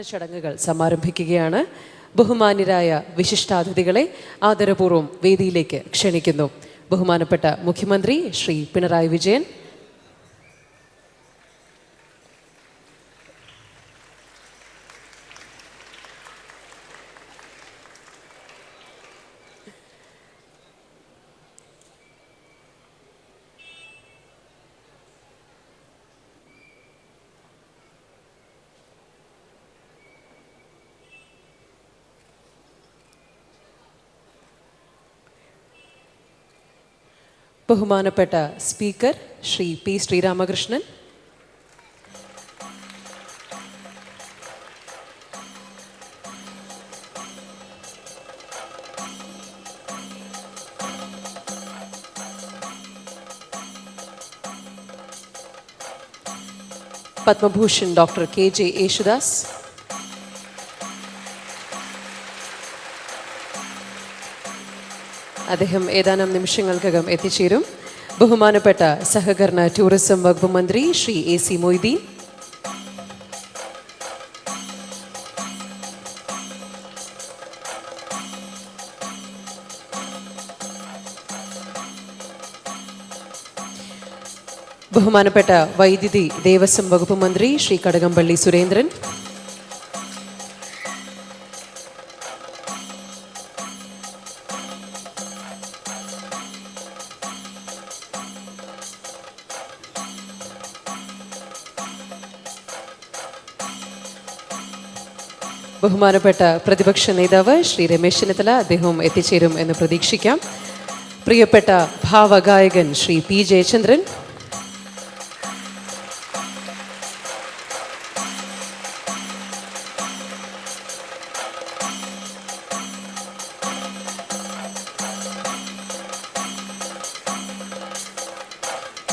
ചടങ്ങുകൾ സമാരംഭിക്കുകയാണ്. ബഹുമാന്യരായ വിശിഷ്ടാതിഥികളെ ആദരപൂർവ്വം വേദിയിലേക്ക് ക്ഷണിക്കുന്നു. ബഹുമാനപ്പെട്ട മുഖ്യമന്ത്രി ശ്രീ പിണറായി വിജയൻ, ബഹുമാനപ്പെട്ട speaker Shri P Sreeramakrishnan, Padma Bhushan doctor KJ. Yesudas, അദ്ദേഹം ഏതാനും നിമിഷങ്ങൾക്കകം എത്തിച്ചേരും. ബഹുമാനപ്പെട്ട സഹകരണ ടൂറിസം വകുപ്പ് മന്ത്രി ശ്രീ എ.സി. മൊയ്തീൻ, ബഹുമാനപ്പെട്ട വൈദ്യുതി ദേവസ്വം വകുപ്പ് മന്ത്രി ശ്രീ കടകംപള്ളി സുരേന്ദ്രൻ, ബഹുമാനപ്പെട്ട പ്രതിപക്ഷ നേതാവ് ശ്രീ രമേശ് ചെന്നിത്തല, അദ്ദേഹം എത്തിച്ചേരും എന്ന് പ്രതീക്ഷിക്കാം. പ്രിയപ്പെട്ട ഭാവഗായകൻ Shri P Jayachandran,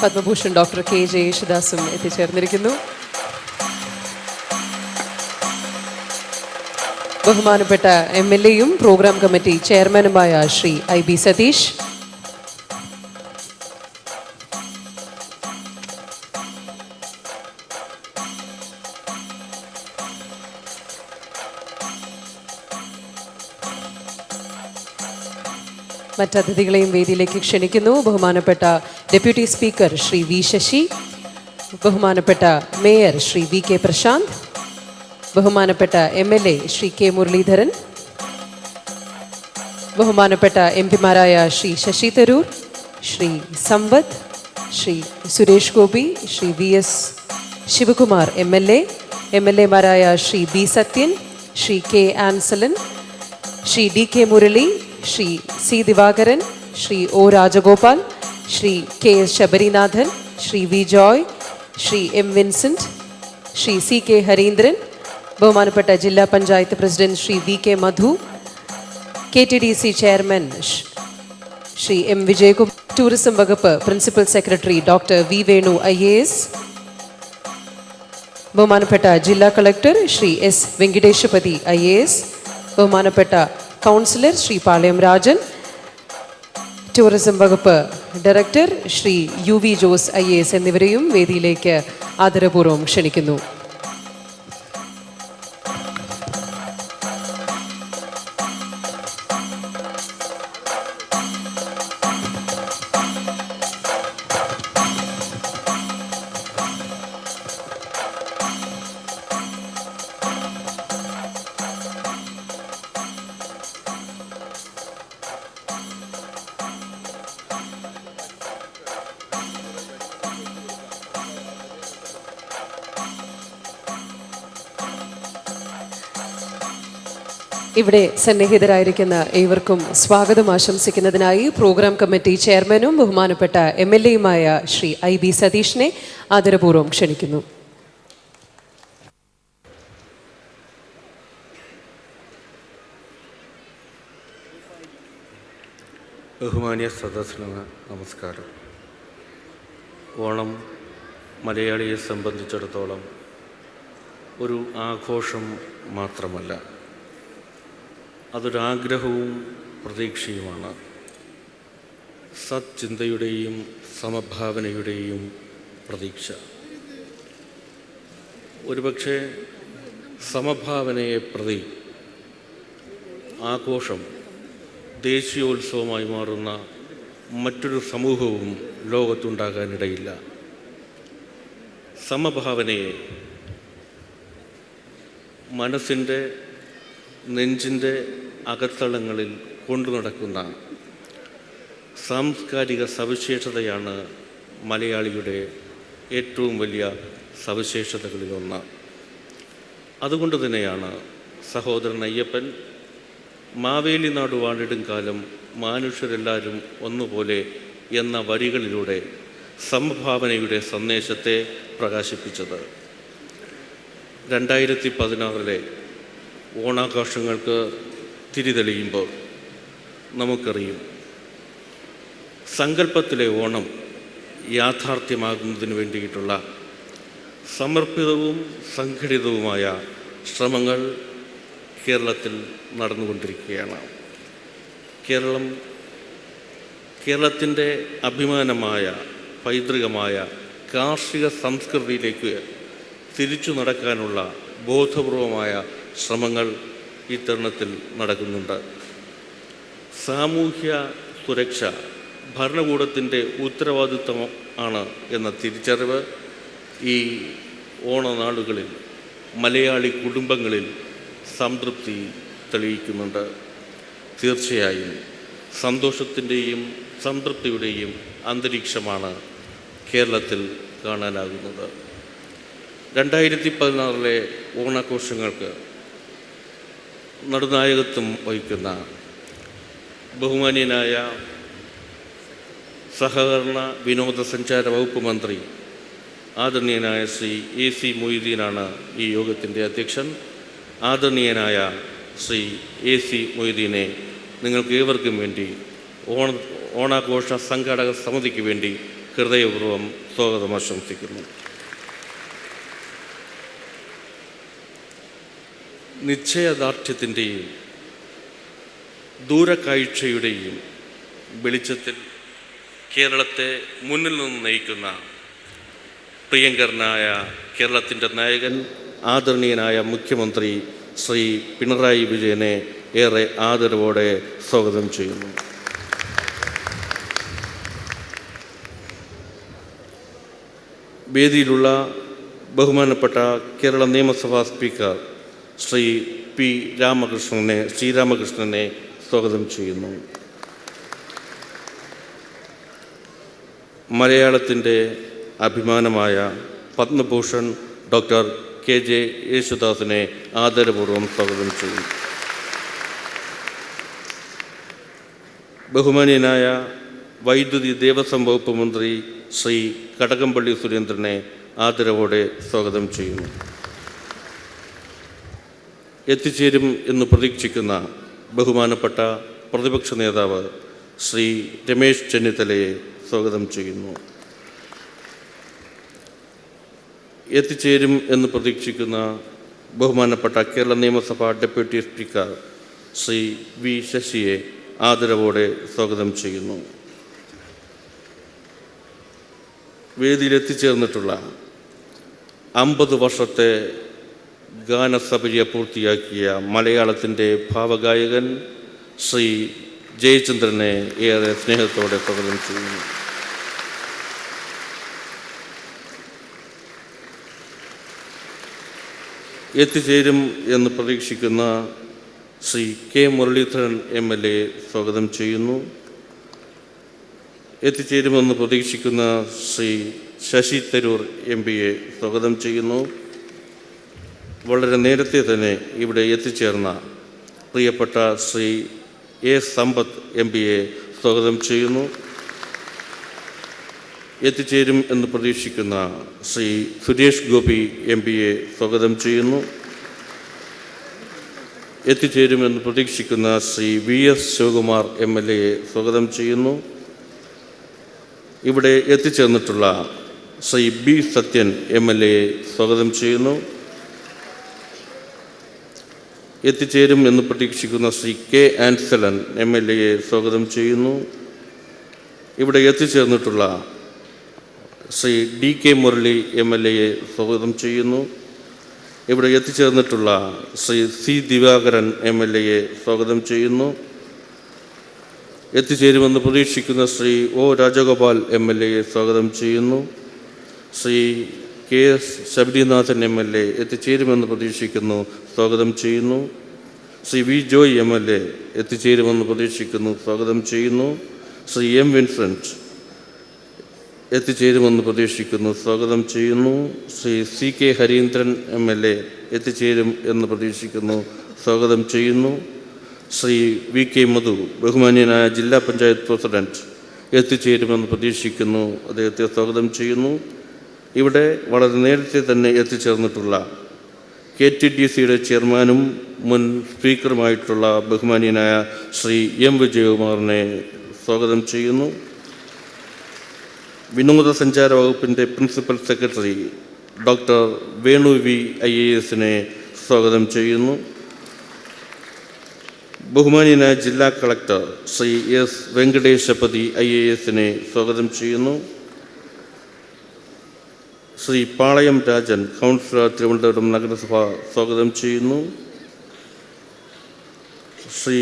Padmabhushan doctor K J. യേശുദാസും എത്തിച്ചേർന്നിരിക്കുന്നു. ബഹുമാനപ്പെട്ട എം.എൽ.എയും പ്രോഗ്രാം കമ്മിറ്റി ചെയർമാനുമായ ശ്രീ ഐ.ബി. സതീഷ്, മറ്റതിഥികളെയും വേദിയിലേക്ക് ക്ഷണിക്കുന്നു. ബഹുമാനപ്പെട്ട deputy speaker Shri V Sasi, ബഹുമാനപ്പെട്ട mayor Shri V K Prasanth, ബഹുമാനപ്പെട്ട എം.എൽ.എ ശ്രീ കെ മുരളീധരൻ, ബഹുമാനപ്പെട്ട എം.പിമാരായ ശ്രീ ശശി തരൂർ, ശ്രീ സമ്പത്ത്, ശ്രീ സുരേഷ് ഗോപി, ശ്രീ വി.എസ്. ശിവകുമാർ എം.എൽ.എമാരായ Shri B Sathyan, Shri K Ansalan, Shri D K Murali, Shri C Divakaran, Shri O Rajagopal, Shri K S Sabarinathan, Shri V Joy, Shri M Vincent, Shri C K Harindran, ബഹുമാനപ്പെട്ട ജില്ലാ panchayat president Shri V K Madhu, KTDC chairman Shri M Vijayakumar, tourism വകുപ്പ് principal secretary doctor V Venu IAS, ബഹുമാനപ്പെട്ട ജില്ലാ collector Shri S Venkatesapathy IAS, ബഹുമാനപ്പെട്ട കൗൺസിലർ ശ്രീ പാളയം രാജൻ, ടൂറിസം വകുപ്പ് director Shri UV Jose IAS എന്നിവരെയും വേദിയിലേക്ക് ആദരപൂർവ്വം ക്ഷണിക്കുന്നു. ഇവിടെ സന്നിഹിതരായിരിക്കുന്ന ഏവർക്കും സ്വാഗതം ആശംസിക്കുന്നതിനായി പ്രോഗ്രാം കമ്മിറ്റി ചെയർമാനും ബഹുമാനപ്പെട്ട MLA-യുമായ ശ്രീ IB സതീഷിനെ ആദരപൂർവ്വം ക്ഷണിക്കുന്നു. ബഹുമാന്യ സദസ്സിന് നമസ്കാരം. ഓണം മലയാളിയെ സംബന്ധിച്ചിടത്തോളം ഒരു ആഘോഷം മാത്രമല്ല, അതൊരാഗ്രഹവും പ്രതീക്ഷയുമാണ്. സത്ചിന്തയുടെയും സമഭാവനയുടെയും പ്രതീക്ഷ. ഒരുപക്ഷെ സമഭാവനയെ പ്രതി ആഘോഷം ദേശീയോത്സവമായി മാറുന്ന മറ്റൊരു സമൂഹവും ലോകത്തുണ്ടാകാനിടയില്ല. സമഭാവനയെ മനസ്സിൻ്റെ നെഞ്ചിൻ്റെ അകത്തളങ്ങളിൽ കൊണ്ടു നടക്കുന്ന സാംസ്കാരിക സവിശേഷതയാണ് മലയാളിയുടെ ഏറ്റവും വലിയ സവിശേഷതകളിലൊന്ന്. അതുകൊണ്ട് തന്നെയാണ് സഹോദരൻ അയ്യപ്പൻ മാവേലി നാട് വാണിടുംകാലം മനുഷ്യരെല്ലാവരും ഒന്നുപോലെ എന്ന വരികളിലൂടെ സമഭാവനയുടെ സന്ദേശത്തെ പ്രകാശിപ്പിച്ചത്. 2016 ഓണാഘോഷങ്ങൾക്ക് തിരിതെളിയുമ്പോൾ നമുക്കറിയും സങ്കല്പത്തിലെ ഓണം യാഥാർത്ഥ്യമാകുന്നതിന് വേണ്ടിയിട്ടുള്ള സമർപ്പിതവും സംഘടിതവുമായ ശ്രമങ്ങൾ കേരളത്തിൽ നടന്നുകൊണ്ടിരിക്കുകയാണ്. കേരളത്തിൻ്റെ അഭിമാനമായ പൈതൃകമായ കാർഷിക സംസ്കൃതിയിലേക്ക് തിരിച്ചു നടക്കാനുള്ള ബോധപൂർവമായ ശ്രമങ്ങൾ ഈ തരുണത്തിൽ നടക്കുന്നുണ്ട്. സാമൂഹ്യ സുരക്ഷ ഭരണകൂടത്തിൻ്റെ ഉത്തരവാദിത്വം ആണ് എന്ന തിരിച്ചറിവ് ഈ ഓണനാളുകളിൽ മലയാളി കുടുംബങ്ങളിൽ സംതൃപ്തി തെളിയിക്കുന്നുണ്ട്. തീർച്ചയായും സന്തോഷത്തിൻ്റെയും സംതൃപ്തിയുടെയും അന്തരീക്ഷമാണ് കേരളത്തിൽ കാണാനാകുന്നത്. 2016 ഓണാഘോഷങ്ങൾക്ക് നടുനായകത്വം വഹിക്കുന്ന ബഹുമാന്യനായ സഹകരണ വിനോദസഞ്ചാര വകുപ്പ് മന്ത്രി ആദരണീയനായ ശ്രീ AC മൊയ്തീനാണ് ഈ യോഗത്തിൻ്റെ അധ്യക്ഷൻ. ആദരണീയനായ ശ്രീ AC മൊയ്തീനെ നിങ്ങൾക്ക് ഏവർക്കും വേണ്ടി ഓണാഘോഷ സംഘാടക സമിതിക്ക് വേണ്ടി ഹൃദയപൂർവ്വം സ്വാഗതം ആശംസിക്കുന്നു. നിശ്ചയദാർഢ്യത്തിൻ്റെയും ദൂരക്കാഴ്ചയുടെയും വെളിച്ചത്തിൽ കേരളത്തെ മുന്നിൽ നിന്ന് നയിക്കുന്ന പ്രിയങ്കരനായ കേരളത്തിൻ്റെ നായകൻ ആദരണീയനായ മുഖ്യമന്ത്രി ശ്രീ പിണറായി വിജയനെ ഏറെ ആദരവോടെ സ്വാഗതം ചെയ്യുന്നു. വേദിയിലുള്ള ബഹുമാനപ്പെട്ട കേരള നിയമസഭാ സ്പീക്കർ ശ്രീ ശ്രീരാമകൃഷ്ണനെ സ്വാഗതം ചെയ്യുന്നു. മലയാളത്തിൻ്റെ അഭിമാനമായ പത്മഭൂഷൺ ഡോക്ടർ KJ യേശുദാസിനെ ആദരപൂർവ്വം സ്വാഗതം ചെയ്യുന്നു. ബഹുമാന്യനായ വൈദ്യുതി ദേവസ്വം വകുപ്പ് മന്ത്രി ശ്രീ കടകംപള്ളി സുരേന്ദ്രനെ ആദരവോടെ സ്വാഗതം ചെയ്യുന്നു. എത്തിച്ചേരും എന്ന് പ്രതീക്ഷിക്കുന്ന ബഹുമാനപ്പെട്ട പ്രതിപക്ഷ നേതാവ് ശ്രീ രമേശ് ചെന്നിത്തലയെ സ്വാഗതം ചെയ്യുന്നു. എത്തിച്ചേരും എന്ന് പ്രതീക്ഷിക്കുന്ന ബഹുമാനപ്പെട്ട കേരള നിയമസഭാ ഡെപ്യൂട്ടി സ്പീക്കർ ശ്രീ V ശശിയെ ആദരവോടെ സ്വാഗതം ചെയ്യുന്നു. വേദിയിൽ എത്തിച്ചേർന്നിട്ടുള്ള 50 വർഷത്തെ ഗാനസപര്യ പൂർത്തിയാക്കിയ മലയാളത്തിൻ്റെ ഭാവഗായകൻ ശ്രീ ജയചന്ദ്രനെ ഏറെ സ്നേഹത്തോടെ സ്വാഗതം ചെയ്യുന്നു. എത്തിച്ചേരും എന്ന് പ്രതീക്ഷിക്കുന്ന ശ്രീ K മുരളീധരൻ MLA സ്വാഗതം ചെയ്യുന്നു. എത്തിച്ചേരുമെന്ന് പ്രതീക്ഷിക്കുന്ന ശ്രീ ശശി തരൂർ MPയെ സ്വാഗതം ചെയ്യുന്നു. വളരെ നേരത്തെ തന്നെ ഇവിടെ എത്തിച്ചേർന്ന പ്രിയപ്പെട്ട ശ്രീ A സമ്പത്ത് MPയെ സ്വാഗതം ചെയ്യുന്നു. എത്തിച്ചേരും എന്ന് പ്രതീക്ഷിക്കുന്ന ശ്രീ സുരേഷ് ഗോപി MPയെ സ്വാഗതം ചെയ്യുന്നു. എത്തിച്ചേരുമെന്ന് പ്രതീക്ഷിക്കുന്ന ശ്രീ VS ശിവകുമാർ MLAയെ സ്വാഗതം ചെയ്യുന്നു. ഇവിടെ എത്തിച്ചേർന്നിട്ടുള്ള ശ്രീ B സത്യൻ MLAയെ സ്വാഗതം ചെയ്യുന്നു. എത്തിച്ചേരും എന്ന് പ്രതീക്ഷിക്കുന്ന ശ്രീ K ആൻസലൻ MLAയെ സ്വാഗതം ചെയ്യുന്നു. ഇവിടെ എത്തിച്ചേർന്നിട്ടുള്ള ശ്രീ DK മുരളി MLAയെ സ്വാഗതം ചെയ്യുന്നു. ഇവിടെ എത്തിച്ചേർന്നിട്ടുള്ള ശ്രീ സി ദിവാകരൻ MLA സ്വാഗതം ചെയ്യുന്നു. എത്തിച്ചേരുമെന്ന് പ്രതീക്ഷിക്കുന്ന ശ്രീ ഒ രാജഗോപാൽ MLA സ്വാഗതം ചെയ്യുന്നു. ശ്രീ KS ശബരിനാഥൻ MLA എത്തിച്ചേരുമെന്ന് പ്രതീക്ഷിക്കുന്നു, സ്വാഗതം ചെയ്യുന്നു. ശ്രീ വി ജോയ് MLA എത്തിച്ചേരുമെന്ന് പ്രതീക്ഷിക്കുന്നു, സ്വാഗതം ചെയ്യുന്നു. ശ്രീ M വിൻസെൻറ്റ് എത്തിച്ചേരുമെന്ന് പ്രതീക്ഷിക്കുന്നു, സ്വാഗതം ചെയ്യുന്നു. ശ്രീ CK ഹരീന്ദ്രൻ MLA എത്തിച്ചേരും എന്ന് പ്രതീക്ഷിക്കുന്നു, സ്വാഗതം ചെയ്യുന്നു. ശ്രീ VK മധു ബഹുമാന്യനായ ജില്ലാ പഞ്ചായത്ത് പ്രസിഡന്റ് എത്തിച്ചേരുമെന്ന് പ്രതീക്ഷിക്കുന്നു, അദ്ദേഹത്തെ സ്വാഗതം ചെയ്യുന്നു. ഇവിടെ വളരെ നേരത്തെ തന്നെ എത്തിച്ചേർന്നിട്ടുള്ള KTDCയുടെ ചെയർമാനും മുൻ സ്പീക്കറുമായിട്ടുള്ള ബഹുമാന്യനായ ശ്രീ M വിജയകുമാറിനെ സ്വാഗതം ചെയ്യുന്നു. വിനോദസഞ്ചാര വകുപ്പിൻ്റെ principal secretary doctor Venu V IASനെ സ്വാഗതം ചെയ്യുന്നു. ബഹുമാന്യനായ ജില്ലാ കളക്ടർ ശ്രീ S വെങ്കടേശപതി IASനെ സ്വാഗതം ചെയ്യുന്നു. ശ്രീ പാളയം രാജൻ കൗൺസിലർ തിരുവനന്തപുരം നഗരസഭ സ്വാഗതം ചെയ്യുന്നു. ശ്രീ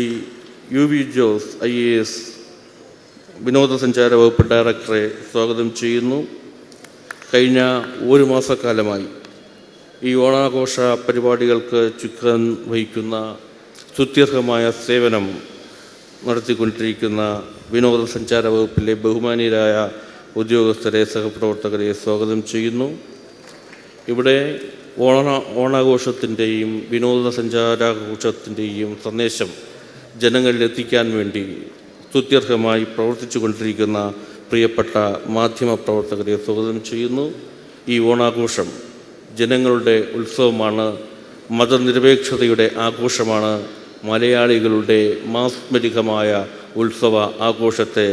UV ജോസ് IAS വിനോദസഞ്ചാര വകുപ്പ് ഡയറക്ടറെ സ്വാഗതം ചെയ്യുന്നു. കഴിഞ്ഞ ഒരു മാസക്കാലമായി ഈ ഓണാഘോഷ പരിപാടികൾക്ക് ചുക്കാൻ വഹിക്കുന്ന സ്തുത്യർഹമായ സേവനം നടത്തിക്കൊണ്ടിരിക്കുന്ന വിനോദസഞ്ചാര വകുപ്പിലെ ബഹുമാനീയരായ ഉദ്യോഗസ്ഥരെ, സഹപ്രവർത്തകരെ സ്വാഗതം ചെയ്യുന്നു. ഇവിടെ ഓണാഘോഷത്തിൻ്റെയും വിനോദസഞ്ചാരാഘോഷത്തിൻ്റെയും സന്ദേശം ജനങ്ങളിൽ എത്തിക്കാൻ വേണ്ടി സ്തുത്യർഹമായി പ്രവർത്തിച്ചു കൊണ്ടിരിക്കുന്ന പ്രിയപ്പെട്ട മാധ്യമപ്രവർത്തകരെ സ്വാഗതം ചെയ്യുന്നു. ഈ ഓണാഘോഷം ജനങ്ങളുടെ ഉത്സവമാണ്, മതനിരപേക്ഷതയുടെ ആഘോഷമാണ്. മലയാളികളുടെ മാസ്മരികമായ ഉത്സവ ആഘോഷത്തെ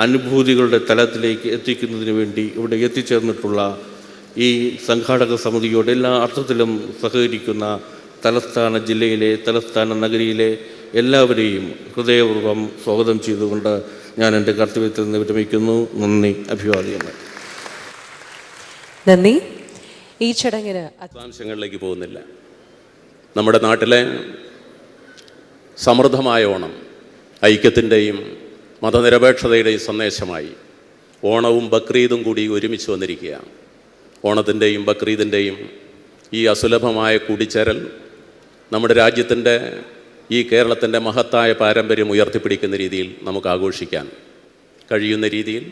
അനുഭൂതികളുടെ തലത്തിലേക്ക് എത്തിക്കുന്നതിന് വേണ്ടി ഇവിടെ എത്തിച്ചേർന്നിട്ടുള്ള ഈ സംഘാടക സമിതിയോട് എല്ലാ അർത്ഥത്തിലും സഹകരിക്കുന്ന തലസ്ഥാന ജില്ലയിലെ, തലസ്ഥാന നഗരിയിലെ എല്ലാവരെയും ഹൃദയപൂർവ്വം സ്വാഗതം ചെയ്തുകൊണ്ട് ഞാൻ എൻ്റെ കർത്തവ്യത്തിൽ നിന്ന് വിരമിക്കുന്നു. നന്ദി, അഭിവാദ്യങ്ങൾ. നന്ദി. ഈ ചടങ്ങിന് വിശദാംശങ്ങളിലേക്ക് പോകുന്നില്ല. നമ്മുടെ നാട്ടിലെ സമൃദ്ധമായ ഓണം ഐക്യത്തിൻ്റെയും മതനിരപേക്ഷതയുടെയും സന്ദേശമായി ഓണവും ബക്രീദും കൂടി ഒരുമിച്ച് വന്നിരിക്കുകയാണ്. ഓണത്തിൻ്റെയും ബക്രീദിൻ്റെയും ഈ അസുലഭമായ കൂടിച്ചേരൽ നമ്മുടെ രാജ്യത്തിൻ്റെ, ഈ കേരളത്തിൻ്റെ മഹത്തായ പാരമ്പര്യം ഉയർത്തിപ്പിടിക്കുന്ന രീതിയിൽ നമുക്ക് ആഘോഷിക്കാൻ കഴിയുന്ന രീതിയിൽ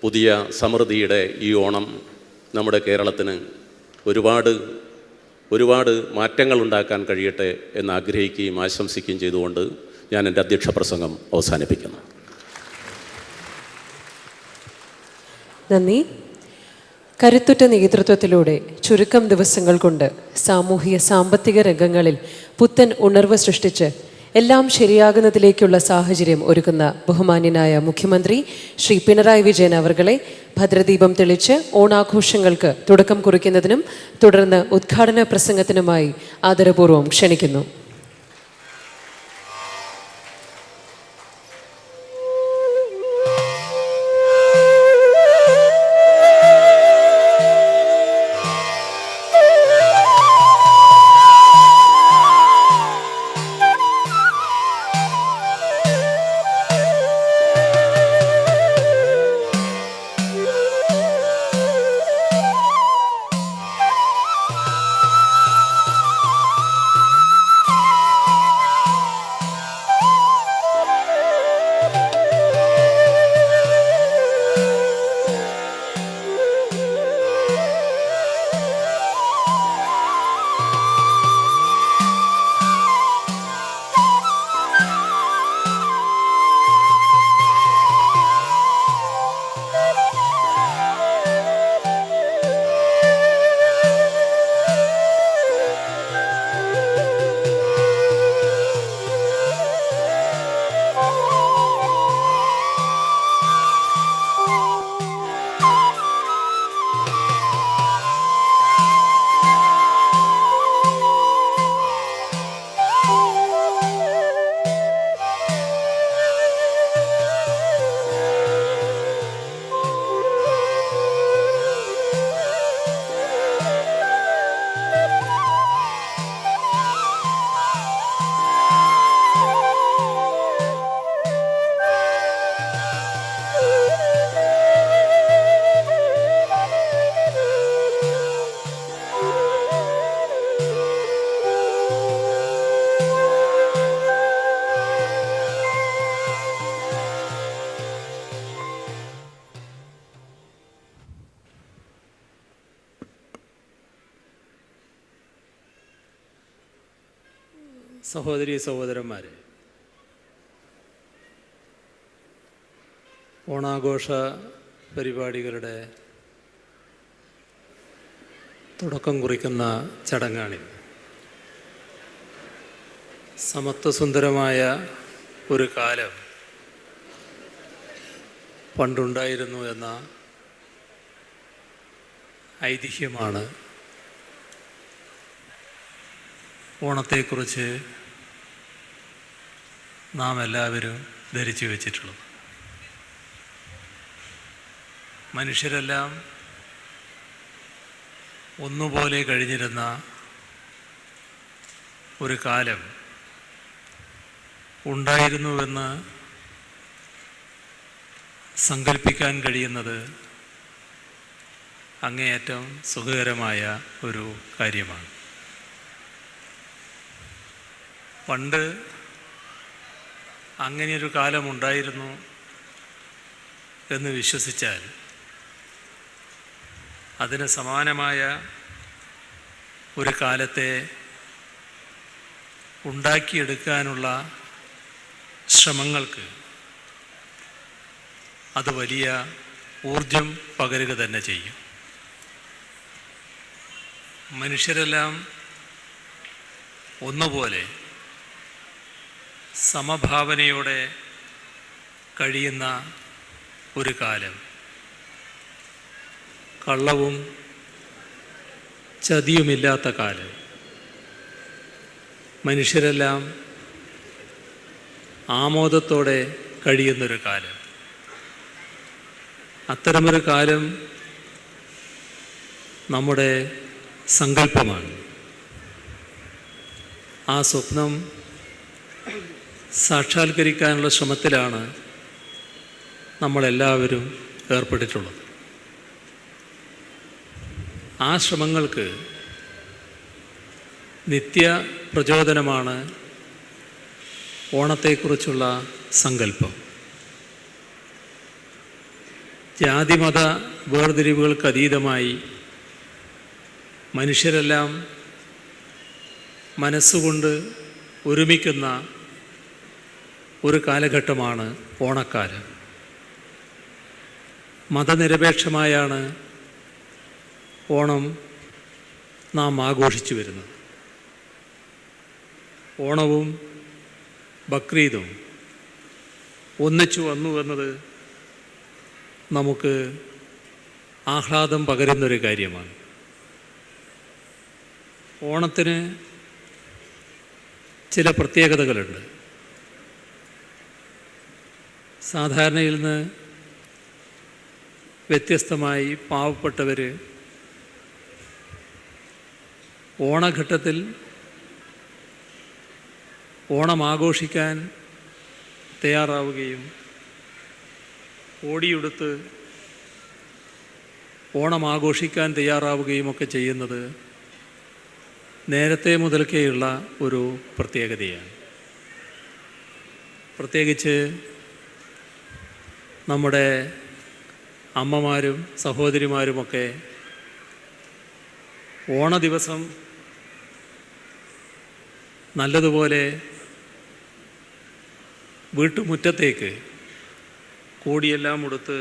പുതിയ സമൃദ്ധിയുടെ ഈ ഓണം നമ്മുടെ കേരളത്തിന് ഒരുപാട് മാറ്റങ്ങൾ ഉണ്ടാക്കാൻ കഴിയട്ടെ എന്ന് ആഗ്രഹിക്കുകയും ആശംസിക്കുകയും ചെയ്തുകൊണ്ട് ഞാൻ എൻ്റെ അധ്യക്ഷ പ്രസംഗം അവസാനിപ്പിക്കുന്നു. നന്ദി. കരുത്തുറ്റ നേതൃത്വത്തിലൂടെ ചുരുക്കം ദിവസങ്ങൾ കൊണ്ട് സാമൂഹിക സാമ്പത്തിക രംഗങ്ങളിൽ പുത്തൻ ഉണർവ് സൃഷ്ടിച്ച് എല്ലാം ശരിയാകുന്നതിലേക്കുള്ള സാഹചര്യം ഒരുക്കുന്ന ബഹുമാന്യനായ മുഖ്യമന്ത്രി ശ്രീ പിണറായി വിജയൻ അവർകളെ ഭദ്രദീപം തെളിച്ച് ഓണാഘോഷങ്ങൾക്ക് തുടക്കം കുറിക്കുന്നതിനും തുടർന്ന് ഉദ്ഘാടന പ്രസംഗത്തിനുമായി ആദരപൂർവ്വം ക്ഷണിക്കുന്നു. സഹോദരീ സഹോദരന്മാരെ, ഓണാഘോഷ പരിപാടികളുടെ തുടക്കം കുറിക്കുന്ന ചടങ്ങാണിത്. സമത്വസുന്ദരമായ ഒരു കാലം പണ്ടുണ്ടായിരുന്നു എന്ന ഐതിഹ്യമാണ് ഓണത്തെക്കുറിച്ച് നാം എല്ലാവരും ധരിച്ചു വച്ചിട്ടുള്ളത്. മനുഷ്യരെല്ലാം ഒന്നുപോലെ കഴിഞ്ഞിരുന്ന ഒരു കാലം ഉണ്ടായിരുന്നുവെന്ന് സങ്കല്പിക്കാൻ കഴിയുന്നത് അങ്ങേയറ്റം സുഖകരമായ ഒരു കാര്യമാണ്. പണ്ട് അങ്ങനെയൊരു കാലമുണ്ടായിരുന്നു എന്ന് വിശ്വസിച്ചാൽ അതിന് സമാനമായ ഒരു കാലത്തെ ഉണ്ടാക്കിയെടുക്കാനുള്ള ശ്രമങ്ങൾക്ക് അത് വലിയ ഊർജം പകരുക തന്നെ ചെയ്യും. മനുഷ്യരെല്ലാം ഒന്നുപോലെ സമഭാവനയോടെ കഴിയുന്ന ഒരു കാലം, കള്ളവും ചതിയുമില്ലാത്ത കാലം, മനുഷ്യരെല്ലാം ആമോദത്തോടെ കഴിയുന്നൊരു കാലം. അത്തരമൊരു കാലം നമ്മുടെ സങ്കല്പമാണ്. ആ സ്വപ്നം സാക്ഷാത്കരിക്കാനുള്ള ശ്രമത്തിലാണ് നമ്മളെല്ലാവരും ഏർപ്പെട്ടിട്ടുള്ളത്. ആ ശ്രമങ്ങൾക്ക് നിത്യ പ്രചോദനമാണ് ഓണത്തെക്കുറിച്ചുള്ള സങ്കല്പം. ജാതിമത വേർതിരിവുകൾക്കതീതമായി മനുഷ്യരെല്ലാം മനസ്സുകൊണ്ട് ഒരുമിക്കുന്ന ഒരു കാലഘട്ടമാണ് ഓണക്കാലം. മതനിരപേക്ഷമായാണ് ഓണം നാം ആഘോഷിച്ചു വരുന്നത്. ഓണവും ബക്രീദും ഒന്നിച്ചു വന്നു എന്നത് നമുക്ക് ആഹ്ലാദം പകരുന്നൊരു കാര്യമാണ്. ഓണത്തിന് ചില പ്രത്യേകതകളുണ്ട്. സാധാരണയിൽ നിന്ന് വ്യത്യസ്തമായി പാവപ്പെട്ടവർ ഓണഘട്ടത്തിൽ ഓണം ആഘോഷിക്കാൻ തയ്യാറാവുകയും ഓടിയുടുത്ത് ഓണം ആഘോഷിക്കാൻ തയ്യാറാവുകയും ഒക്കെ ചെയ്യുന്നത് നേരത്തെ മുതൽക്കേയുള്ള ഒരു പ്രത്യേകതയാണ്. പ്രത്യേകിച്ച് നമ്മുടെ അമ്മമാരും സഹോദരിമാരുമൊക്കെ ഓണ ദിവസം നല്ലതുപോലെ വീട്ടുമുറ്റത്തേക്ക് കോടിയെല്ലാം ഉടുത്ത്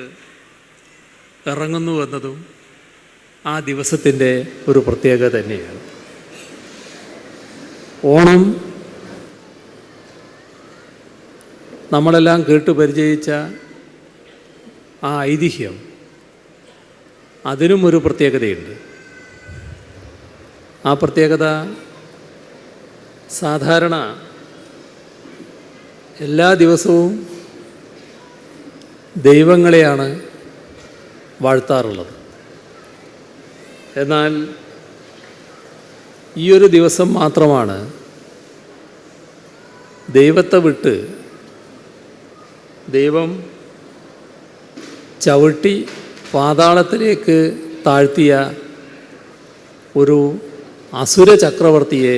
ഇറങ്ങുന്നുവെന്നതും ആ ദിവസത്തിൻ്റെ ഒരു പ്രത്യേകത തന്നെയാണ്. ഓണം നമ്മളെല്ലാം കേട്ടു പരിചയിച്ച ആ ഐതിഹ്യം, അതിനും ഒരു പ്രത്യേകതയുണ്ട്. ആ പ്രത്യേകത സാധാരണ എല്ലാ ദിവസവും ദൈവങ്ങളെയാണ് വാഴ്ത്താറുള്ളത്. എന്നാൽ ഈ ഒരു ദിവസം മാത്രമാണ് ദൈവത്തെ വിട്ട് ദൈവം ചവിട്ടി പാതാളത്തിലേക്ക് താഴ്ത്തിയ ഒരു അസുര ചക്രവർത്തിയെ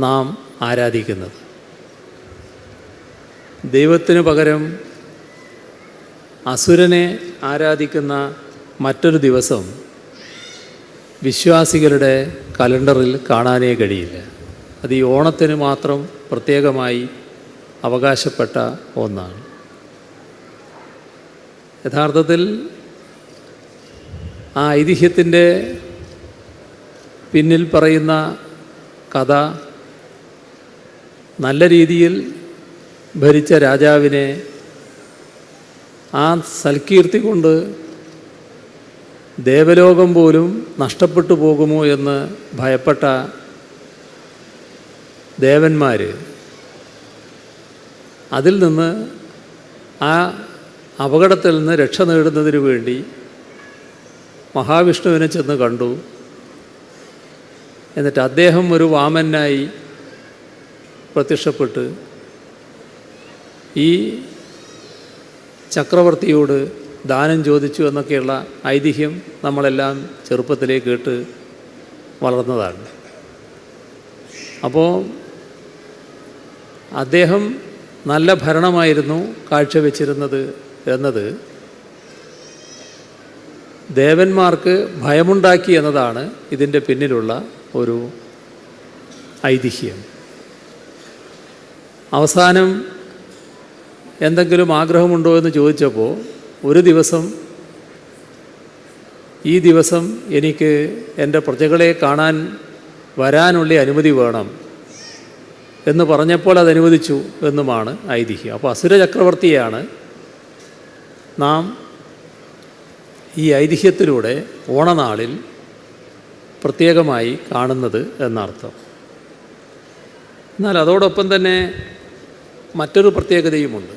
നാം ആരാധിക്കുന്നത്. ദൈവത്തിനു പകരം അസുരനെ ആരാധിക്കുന്ന മറ്റൊരു ദിവസം വിശ്വാസികളുടെ കലണ്ടറിൽ കാണാനേ കഴിയില്ല. അത് ഈ ഓണത്തിന് മാത്രം പ്രത്യേകമായി അവകാശപ്പെട്ട ഒന്നാണ്. യഥാർത്ഥത്തിൽ ആ ഐതിഹ്യത്തിൻ്റെ പിന്നിൽ പറയുന്ന കഥ നല്ല രീതിയിൽ ഭരിച്ച രാജാവിനെ ആ സൽകീർത്തി കൊണ്ട് ദേവലോകം പോലും നഷ്ടപ്പെട്ടു പോകുമോ എന്ന് ഭയപ്പെട്ട ദേവന്മാർ അതിൽ നിന്ന് ആ അപകടത്തിൽ നിന്ന് രക്ഷ നേടുന്നതിന് വേണ്ടി മഹാവിഷ്ണുവിനെ ചെന്ന് കണ്ടു. എന്നിട്ട് അദ്ദേഹം ഒരു വാമനായി പ്രത്യക്ഷപ്പെട്ട് ഈ ചക്രവർത്തിയോട് ദാനം ചോദിച്ചു എന്നൊക്കെയുള്ള ഐതിഹ്യം നമ്മളെല്ലാം ചെറുപ്പത്തിലേ കേട്ട് വളർന്നതാണ്. അപ്പോൾ അദ്ദേഹം നല്ല ഭരണമായിരുന്നു കാഴ്ചവെച്ചിരുന്നത് എന്നത് ദേവന്മാർക്ക് ഭയമുണ്ടാക്കി എന്നതാണ് ഇതിൻ്റെ പിന്നിലുള്ള ഒരു ഐതിഹ്യം. അവസാനം എന്തെങ്കിലും ആഗ്രഹമുണ്ടോ എന്ന് ചോദിച്ചപ്പോൾ ഒരു ദിവസം, ഈ ദിവസം എനിക്ക് എൻ്റെ പ്രജകളെ കാണാൻ വരാനുള്ള അനുമതി വേണം എന്ന് പറഞ്ഞപ്പോൾ അത് അനുവദിച്ചു എന്നുമാണ് ഐതിഹ്യം. അപ്പോൾ അസുര ചക്രവർത്തിയാണ് നാം ഈ ഐതിഹ്യത്തിലൂടെ ഓണനാളിൽ പ്രത്യേകമായി കാണുന്നത് എന്നർത്ഥം. എന്നാൽ അതോടൊപ്പം തന്നെ മറ്റൊരു പ്രത്യേകതയുമുണ്ട്.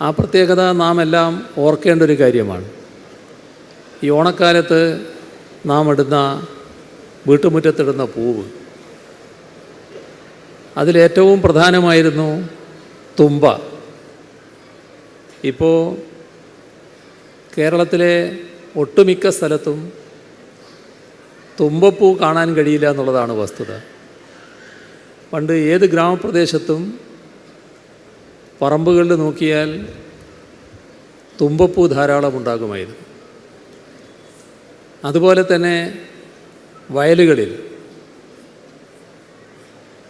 ആ പ്രത്യേകത നാം എല്ലാം ഓർക്കേണ്ട ഒരു കാര്യമാണ്. ഈ ഓണക്കാലത്ത് നാം ഇടുന്ന വീട്ടുമുറ്റത്തിടുന്ന പൂവ്, അതിലേറ്റവും പ്രധാനമായിരുന്നു തുമ്പ. ഇപ്പോൾ കേരളത്തിലെ ഒട്ടുമിക്ക സ്ഥലത്തും തുമ്പപ്പൂ കാണാൻ കഴിയില്ല എന്നുള്ളതാണ് വസ്തുത. പണ്ട് ഏത് ഗ്രാമപ്രദേശത്തും പറമ്പുകളിൽ നോക്കിയാൽ തുമ്പപ്പൂ ധാരാളം ഉണ്ടാകുമായിരുന്നു. അതുപോലെ തന്നെ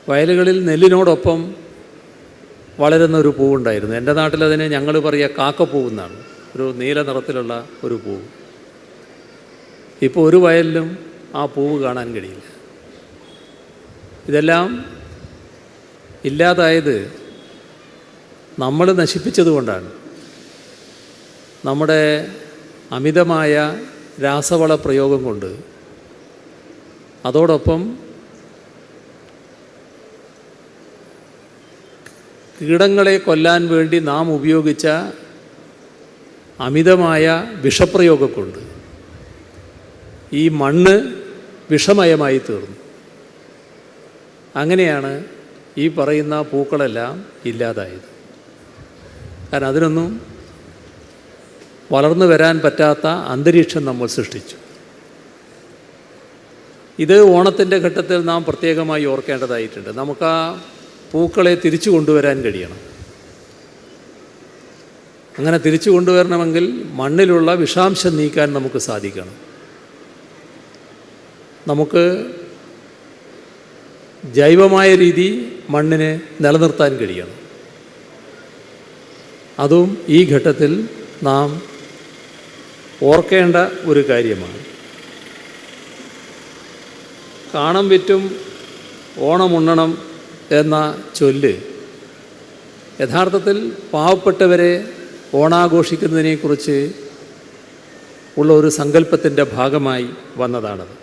വയലുകളിൽ നെല്ലിനോടൊപ്പം വളരുന്ന ഒരു പൂവുണ്ടായിരുന്നു. എൻ്റെ നാട്ടിലതിന് ഞങ്ങൾ പറയുക കാക്കപ്പൂവെന്നാണ്. ഒരു നീല നിറത്തിലുള്ള ഒരു പൂവ്. ഇപ്പോൾ ഒരു വയലിലും ആ പൂവ് കാണാൻ കഴിയില്ല. ഇതെല്ലാം ഇല്ലാതായത് നമ്മൾ നശിപ്പിച്ചതുകൊണ്ടാണ്. നമ്മുടെ അമിതമായ രാസവള പ്രയോഗം കൊണ്ട്, അതോടൊപ്പം കീടങ്ങളെ കൊല്ലാൻ വേണ്ടി നാം ഉപയോഗിച്ച അമിതമായ വിഷപ്രയോഗം കൊണ്ട് ഈ മണ്ണ് വിഷമയമായി തീർന്നു. അങ്ങനെയാണ് ഈ പറയുന്ന പൂക്കളെല്ലാം ഇല്ലാതായത്. കാരണം അതിനൊന്നും വളർന്നു വരാൻ പറ്റാത്ത അന്തരീക്ഷം നമ്മൾ സൃഷ്ടിച്ചു. ഇത് ഓണത്തിൻ്റെ ഘട്ടത്തിൽ നാം പ്രത്യേകമായി ഓർക്കേണ്ടതായിട്ടുണ്ട്. നമുക്ക് ആ പൂക്കളെ തിരിച്ചു കൊണ്ടുവരാൻ കഴിയണം. അങ്ങനെ തിരിച്ചു കൊണ്ടുവരണമെങ്കിൽ മണ്ണിലുള്ള വിഷാംശം നീക്കാൻ നമുക്ക് സാധിക്കണം. നമുക്ക് ജൈവമായ രീതി മണ്ണിനെ നിലനിർത്താൻ കഴിയണം. അതും ഈ ഘട്ടത്തിൽ നാം ഓർക്കേണ്ട ഒരു കാര്യമാണ്. കാണം വിറ്റും ഓണമുണ്ണണം എന്ന ചൊല്ല് യഥാർത്ഥത്തിൽ പാവപ്പെട്ടവരെ ഓണാഘോഷിക്കുന്നതിനെക്കുറിച്ച് ഉള്ള ഒരു സങ്കല്പത്തിൻ്റെ ഭാഗമായി വന്നതാണത്.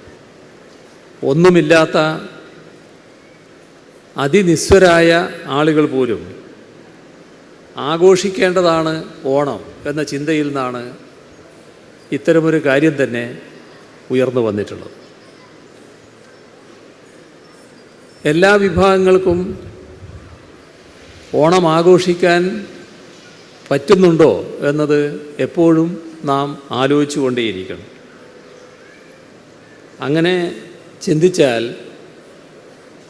ഒന്നുമില്ലാത്ത അതിനിസ്വരായ ആളുകൾ പോലും ആഘോഷിക്കേണ്ടതാണ് ഓണം എന്ന ചിന്തയിൽ നിന്നാണ് ഇത്തരമൊരു കാര്യം തന്നെ ഉയർന്നു വന്നിട്ടുള്ളത്. എല്ലാ വിഭാഗങ്ങൾക്കും ഓണം ആഘോഷിക്കാൻ പറ്റുന്നുണ്ടോ എന്നത് എപ്പോഴും നാം ആലോചിച്ചു കൊണ്ടേയിരിക്കണം. അങ്ങനെ ചിന്തിച്ചാൽ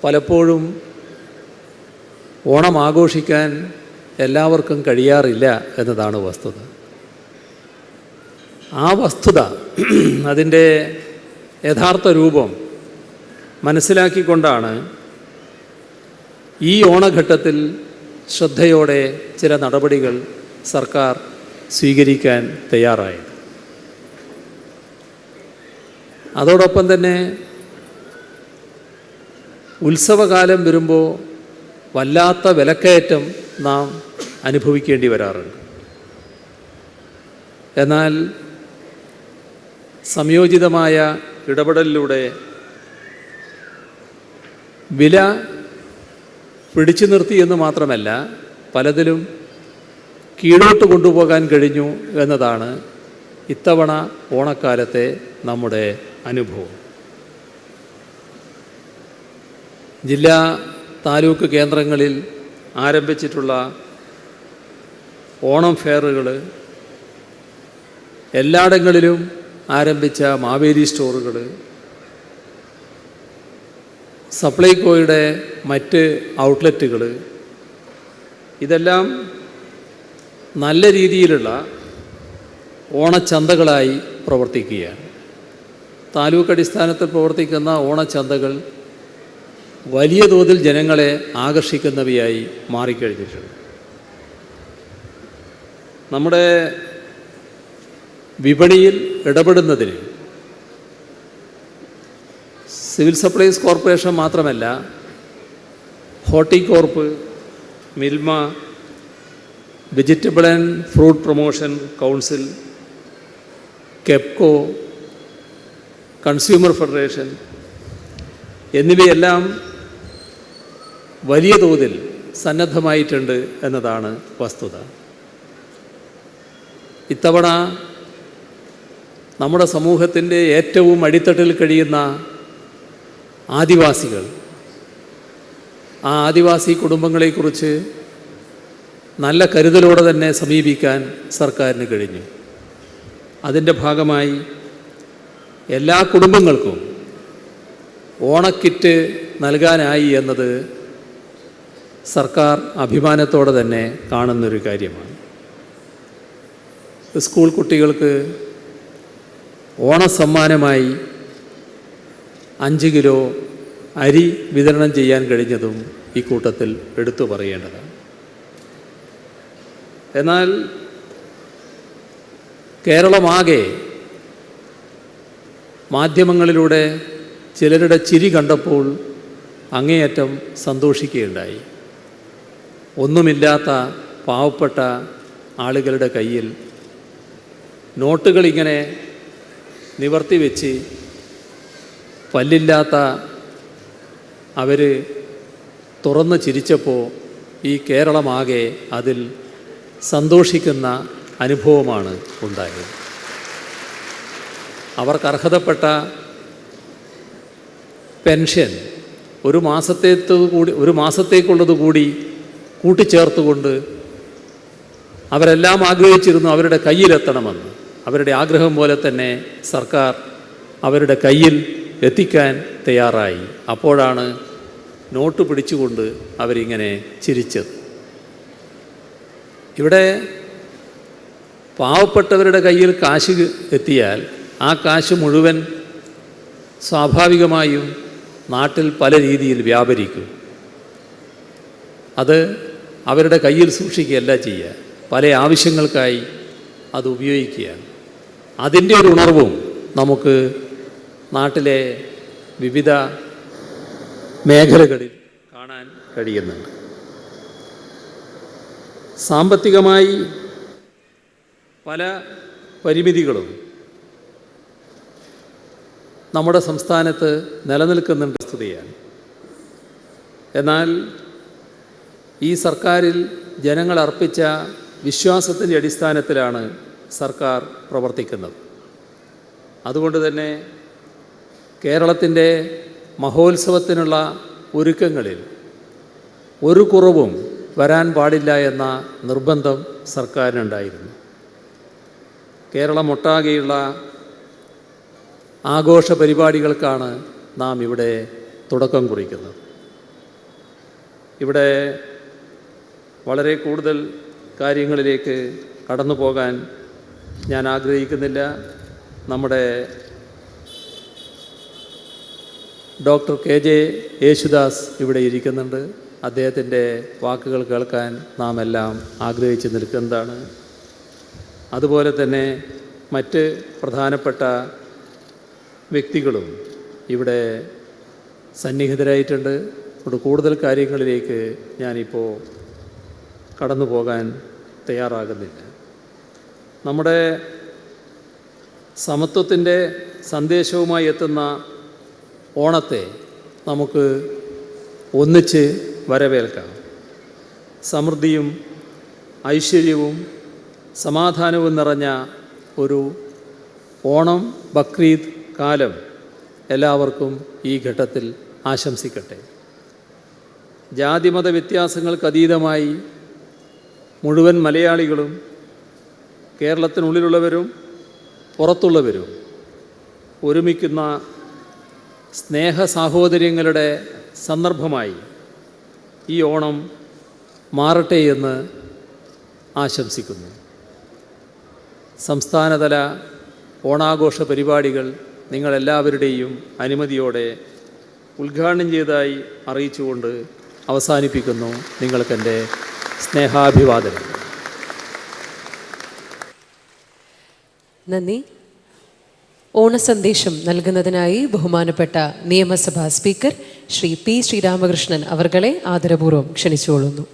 പലപ്പോഴും ഓണം ആഘോഷിക്കാൻ എല്ലാവർക്കും കഴിയാറില്ല എന്നതാണ് വസ്തുത. ആ വസ്തുത, അതിൻ്റെ യഥാർത്ഥ രൂപം മനസ്സിലാക്കിക്കൊണ്ടാണ് ഈ ഓണഘട്ടത്തിൽ ശ്രദ്ധയോടെ ചില നടപടികൾ സർക്കാർ സ്വീകരിക്കാൻ തയ്യാറായത്. അതോടൊപ്പം തന്നെ ഉത്സവകാലം വരുമ്പോൾ വല്ലാത്ത വിലക്കയറ്റം നാം അനുഭവിക്കേണ്ടി വരാറുണ്ട്. എന്നാൽ സംയോജിതമായ ഇടപെടലിലൂടെ വില പിടിച്ചു നിർത്തി എന്ന് മാത്രമല്ല, പലതിലും കീഴോട്ട് കൊണ്ടുപോകാൻ കഴിഞ്ഞു എന്നതാണ് ഇത്തവണ ഓണക്കാലത്തെ നമ്മുടെ അനുഭവം. ജില്ലാ താലൂക്ക് കേന്ദ്രങ്ങളിൽ ആരംഭിച്ചിട്ടുള്ള ഓണം ഫെയറുകൾ, എല്ലായിടങ്ങളിലും ആരംഭിച്ച മാവേലി സ്റ്റോറുകൾ, സപ്ലൈകോയുടെ മറ്റ് ഔട്ട്ലെറ്റുകൾ, ഇതെല്ലാം നല്ല രീതിയിലുള്ള ഓണച്ചന്തകളായി പ്രവർത്തിക്കുകയാണ്. താലൂക്ക് അടിസ്ഥാനത്തിൽ പ്രവർത്തിക്കുന്ന ഓണച്ചന്തകൾ വലിയ തോതിൽ ജനങ്ങളെ ആകർഷിക്കുന്നവയായി മാറിക്കഴിഞ്ഞിട്ടുണ്ട്. നമ്മുടെ വിപണിയിൽ ഇടപെടുന്നതിന് സിവിൽ സപ്ലൈസ് കോർപ്പറേഷൻ മാത്രമല്ല, Horticorp, Milma, vegetable and fruit promotion council, KEPCO, consumer federation എന്നിവയെല്ലാം വലിയ തോതിൽ സന്നദ്ധമായിട്ടുണ്ട് എന്നതാണ് വസ്തുത. ഇത്തവണ നമ്മുടെ സമൂഹത്തിൻ്റെ ഏറ്റവും അടിത്തട്ടിൽ കഴിയുന്ന ആദിവാസികൾ, ആ ആദിവാസി കുടുംബങ്ങളെക്കുറിച്ച് നല്ല കരുതലോടെ തന്നെ സമീപിക്കാൻ സർക്കാരിന് കഴിഞ്ഞു. അതിൻ്റെ ഭാഗമായി എല്ലാ കുടുംബങ്ങൾക്കും ഓണക്കിറ്റ് നൽകാനായി എന്നത് സർക്കാർ അഭിമാനത്തോടെ തന്നെ കാണുന്നൊരു കാര്യമാണ്. സ്കൂൾ കുട്ടികൾക്ക് ഓണസമ്മാനമായി 5 കിലോ അരി വിതരണം ചെയ്യാൻ കഴിഞ്ഞതും ഈ കൂട്ടത്തിൽ എടുത്തു പറയേണ്ടതാണ്. എന്നാൽ കേരളമാകെ മാധ്യമങ്ങളിലൂടെ ചിലരുടെ ചിരി കണ്ടപ്പോൾ അങ്ങേയറ്റം സന്തോഷിക്കുകയുണ്ടായി. ഒന്നുമില്ലാത്ത പാവപ്പെട്ട ആളുകളുടെ കയ്യിൽ നോട്ടുകളിങ്ങനെ നിവർത്തി വെച്ച് പല്ലില്ലാത്ത അവർ തുറന്ന് ചിരിച്ചപ്പോൾ ഈ കേരളമാകെ അതിൽ സന്തോഷിക്കുന്ന അനുഭവമാണ് ഉണ്ടായത്. അവർക്ക് അർഹതപ്പെട്ട പെൻഷൻ ഒരു മാസത്തേക്കുള്ളത് കൂടി കൂട്ടിച്ചേർത്തുകൊണ്ട് അവരെല്ലാം ആഗ്രഹിച്ചിരുന്നു അവരുടെ കയ്യിലെത്തണമെന്ന്. അവരുടെ ആഗ്രഹം പോലെ തന്നെ സർക്കാർ അവരുടെ കയ്യിൽ എത്തിക്കാൻ തയ്യാറായി. അപ്പോഴാണ് നോട്ട് പിടിച്ചുകൊണ്ട് അവരിങ്ങനെ ചിരിച്ചത്. ഇവിടെ പാവപ്പെട്ടവരുടെ കയ്യിൽ കാശ് എത്തിയാൽ ആ കാശ് മുഴുവൻ സ്വാഭാവികമായും നാട്ടിൽ പല രീതിയിൽ വ്യാപരിക്കും. അത് അവരുടെ കയ്യിൽ സൂക്ഷിക്കുകയല്ല ചെയ്യുക, പല ആവശ്യങ്ങൾക്കായി അത് ഉപയോഗിക്കുകയാണ്. അതിൻ്റെ ഒരു ഉണർവും നമുക്ക് നാട്ടിലെ വിവിധ മേഖലകളിൽ കാണാൻ കഴിയുന്നുണ്ട്. സാമ്പത്തികമായി പല പരിമിതികളും നമ്മുടെ സംസ്ഥാനത്ത് നിലനിൽക്കുന്നുണ്ട് വസ്തുതയാണ്. എന്നാൽ ഈ സർക്കാരിൽ ജനങ്ങൾ അർപ്പിച്ച വിശ്വാസത്തിൻ്റെ അടിസ്ഥാനത്തിലാണ് സർക്കാർ പ്രവർത്തിക്കുന്നത്. അതുകൊണ്ട് തന്നെ കേരളത്തിൻ്റെ മഹോത്സവത്തിനുള്ള ഒരുക്കങ്ങളിൽ ഒരു കുറവും വരാൻ പാടില്ല എന്ന നിർബന്ധം സർക്കാരിനുണ്ടായിരുന്നു. കേരളമൊട്ടാകെയുള്ള ആഘോഷ പരിപാടികൾക്കാണ് നാം ഇവിടെ തുടക്കം കുറിക്കുന്നത്. ഇവിടെ വളരെ കൂടുതൽ കാര്യങ്ങളിലേക്ക് കടന്നു പോകാൻ ഞാൻ ആഗ്രഹിക്കുന്നില്ല. നമ്മുടെ ഡോക്ടർ KJ യേശുദാസ് ഇവിടെ ഇരിക്കുന്നുണ്ട്. അദ്ദേഹത്തിൻ്റെ വാക്കുകൾ കേൾക്കാൻ നാം എല്ലാം ആഗ്രഹിച്ച് നിൽക്കുന്നതാണ്. അതുപോലെ തന്നെ മറ്റ് പ്രധാനപ്പെട്ട വ്യക്തികളും ഇവിടെ സന്നിഹിതരായിട്ടുണ്ട്. അതുകൊണ്ട് കൂടുതൽ കാര്യങ്ങളിലേക്ക് ഞാനിപ്പോൾ കടന്നു പോകാൻ തയ്യാറാകുന്നില്ല. നമ്മുടെ സമത്വത്തിൻ്റെ സന്ദേശവുമായി എത്തുന്ന ഓണത്തെ നമുക്ക് ഒന്നിച്ച് വരവേൽക്കാം. സമൃദ്ധിയും ഐശ്വര്യവും സമാധാനവും നിറഞ്ഞ ഒരു ഓണം ബക്രീദ് കാലം എല്ലാവർക്കും ഈ ഘട്ടത്തിൽ ആശംസിക്കട്ടെ. ജാതിമത വ്യത്യാസങ്ങൾക്കതീതമായി മുഴുവൻ മലയാളികളും കേരളത്തിനുള്ളിലുള്ളവരും പുറത്തുള്ളവരും ഒരുമിക്കുന്ന സ്നേഹ സാഹോദര്യങ്ങളുടെ സന്ദർഭമായി ഈ ഓണം മാറട്ടെ എന്ന് ആശംസിക്കുന്നു. സംസ്ഥാനതല ഓണാഘോഷ പരിപാടികൾ നിങ്ങളെല്ലാവരുടെയും അനുമതിയോടെ ഉദ്ഘാടനം ചെയ്തതായി അറിയിച്ചുകൊണ്ട് അവസാനിപ്പിക്കുന്നു. നിങ്ങൾക്കെൻ്റെ സ്നേഹാഭിവാദനം. നന്ദി. ഓണസന്ദേശം നൽകുന്നതിനായി ബഹുമാനപ്പെട്ട നിയമസഭാ സ്പീക്കർ ശ്രീ P. ശ്രീരാമകൃഷ്ണൻ അവർകളെ ആദരപൂർവ്വം ക്ഷണിച്ചുകൊള്ളുന്നു.